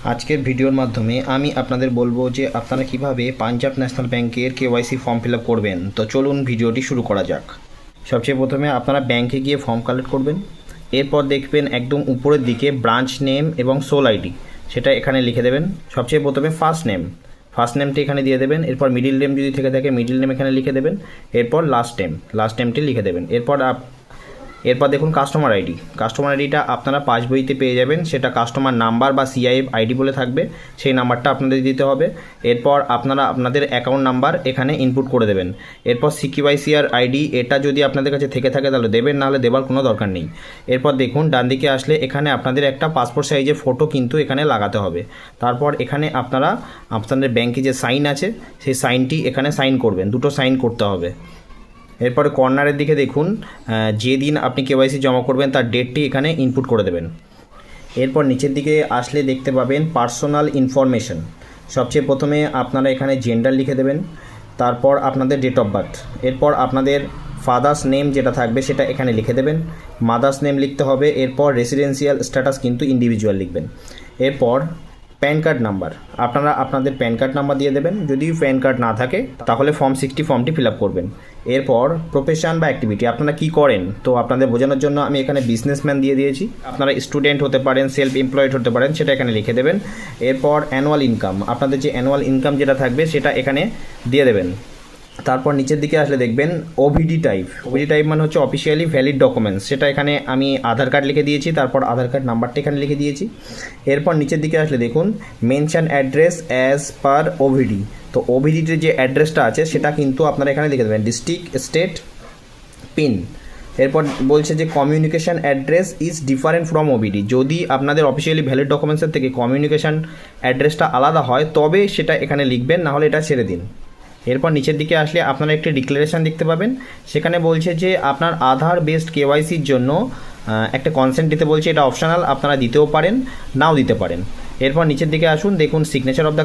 আজকের ভিডিওর মাধ্যমে আমি আপনাদের বলবো যে আপনারা কিভাবে পাঞ্জাব ন্যাশনাল ব্যাংকের কেওয়াইসি ফর্ম ফিল আপ করবেন। তো চলুন ভিডিওটি শুরু করা যাক। সবচেয়ে প্রথমে আপনারা ব্যাংকে গিয়ে ফর্ম কালেক্ট করবেন। এরপর দেখবেন একদম উপরের দিকে ব্রাঞ্চ নেম এবং সোল আইডি, সেটা এখানে লিখে দেবেন। সবচেয়ে প্রথমে ফার্স্ট নেমটি এখানে দিয়ে দেবেন। এরপর মিডিল নেম যদি থেকে থাকে মিডিল নেম এখানে লিখে দেবেন। এরপর লাস্ট নেমটি লিখে দেবেন। এরপর দেখুন কাস্টমার আইডিটা আপনারা পাস বইতে পেয়ে যাবেন। সেটা কাস্টমার নাম্বার বা সিআইএফ আইডি বলে থাকবে, সেই নাম্বারটা আপনাদের দিতে হবে। এরপর আপনারা আপনাদের অ্যাকাউন্ট নাম্বার এখানে ইনপুট করে দেবেন। এরপর সিকিউআইসিআর আইডি, এটা যদি আপনাদের কাছে থেকে থাকে তাহলে দেবেন, নাহলে দেওয়ার কোনো দরকার নেই। এরপর দেখুন ডান দিকে আসলে এখানে আপনাদের একটা পাসপোর্ট সাইজের ফটো কিন্তু এখানে লাগাতে হবে। তারপর এখানে আপনারা আপনাদের ব্যাংকে যে সাইন আছে সেই সাইনটি এখানে সাইন করবেন, দুটো সাইন করতে হবে। এরপরে কর্নারের দিকে দেখুন যে দিন আপনি কেওয়াইসি জমা করবেন তার ডেটটি এখানে ইনপুট করে দেবেন। এরপর নিচের দিকে আসলে দেখতে পাবেন পার্সোনাল ইনফরমেশন। সবচেয়ে প্রথমে আপনারা এখানে জেন্ডার লিখে দেবেন, তারপর আপনাদের ডেট অফ বার্থ, এরপর আপনাদের ফাদার্স নেম যেটা থাকবে সেটা এখানে লিখে দেবেন, মাদার্স নেম লিখতে হবে। এরপর রেসিডেন্সিয়াল স্ট্যাটাস কিন্তু ইন্ডিভিজুয়াল লিখবেন। এরপর প্যান কার্ড নাম্বার, আপনারা আপনাদের প্যান কার্ড নাম্বার দিয়ে দেবেন। যদি প্যান কার্ড না থাকে তাহলে ফর্ম 60 ফর্মটি ফিল আপ করবেন। এরপর প্রফেশন বা অ্যাক্টিভিটি, আপনারা কি করেন, তো আপনাদের বোঝানোর জন্য আমি এখানে বিজনেসম্যান দিয়ে দিয়েছি। আপনারা স্টুডেন্ট হতে পারেন, সেলফ এমপ্লয়েড হতে পারেন, সেটা এখানে লিখে দেবেন। এরপর অ্যানুয়াল ইনকাম, আপনাদের যে অ্যানুয়াল ইনকাম যেটা থাকবে সেটা এখানে দিয়ে দেবেন। তারপর নিচের দিকে আসলে দেখবেন ওভিডি টাইপ মানে হচ্ছে অফিসিয়ালি ভ্যালিড ডকুমেন্টস, সেটা এখানে আমি আধার কার্ড লিখে দিয়েছি, তারপর আধার কার্ড নাম্বারটা এখানে লিখে দিয়েছি। এরপর নিচের দিকে আসলে দেখুন মেনশন অ্যাড্রেস অ্যাজ পার ওভিডি, তো ওভিডিতে যে অ্যাড্রেসটা আছে সেটা কিন্তু আপনারা এখানে লিখে দেবেন, ডিস্ট্রিক্ট, স্টেট, পিন। এরপর বলছে যে communication address is different from OBD, যদি আপনাদের অফিসিয়ালি ভ্যালিড ডকুমেন্টসের থেকে কমিউনিকেশান অ্যাড্রেসটা আলাদা হয় তবে সেটা এখানে লিখবেন, নাহলে এটা ছেড়ে দিন। এরপর নিচের দিকে আসলে আপনারা একটি ডিক্লারেশান দেখতে পাবেন, সেখানে বলছে যে আপনার আধার বেসড কেওয়াইসির জন্য একটা কনসেন্ট দিতে বলছে। এটা অপশনাল, আপনারা দিতেও পারেন নাও দিতে পারেন। এরপর নিচের দিকে আসুন, দেখুন সিগনেচার অফ দ্য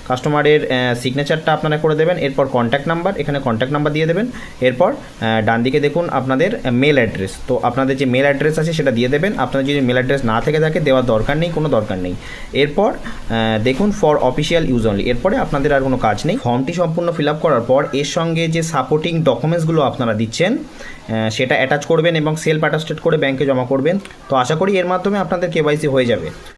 কাস্টমারের সিগনেচারটা আপনারা করে দেবেন। এরপর কন্ট্যাক্ট নাম্বার, এখানে কন্ট্যাক্ট নাম্বার দিয়ে দেবেন। এরপর ডান দিকে দেখুন আপনাদের মেল অ্যাড্রেস, তো আপনাদের যে মেল অ্যাড্রেস আছে সেটা দিয়ে দেবেন। আপনার যদি মেল অ্যাড্রেস না থেকে থাকে দেওয়ার দরকার নেই, কোনো দরকার নেই। এরপর দেখুন ফর অফিসিয়াল ইউজ অনলি, এরপরে আপনাদের আর কোনো কাজ নেই। ফর্মটি সম্পূর্ণ ফিল আপ করার পর এর সঙ্গে যে সাপোর্টিং ডকুমেন্টসগুলো আপনারা দিচ্ছেন সেটা অ্যাটাচ করবেন এবং সেলফ অ্যাটাস্টেড করে ব্যাংকে জমা করবেন। তো আশা করি এর মাধ্যমে আপনাদের কেওয়াইসি হয়ে যাবে।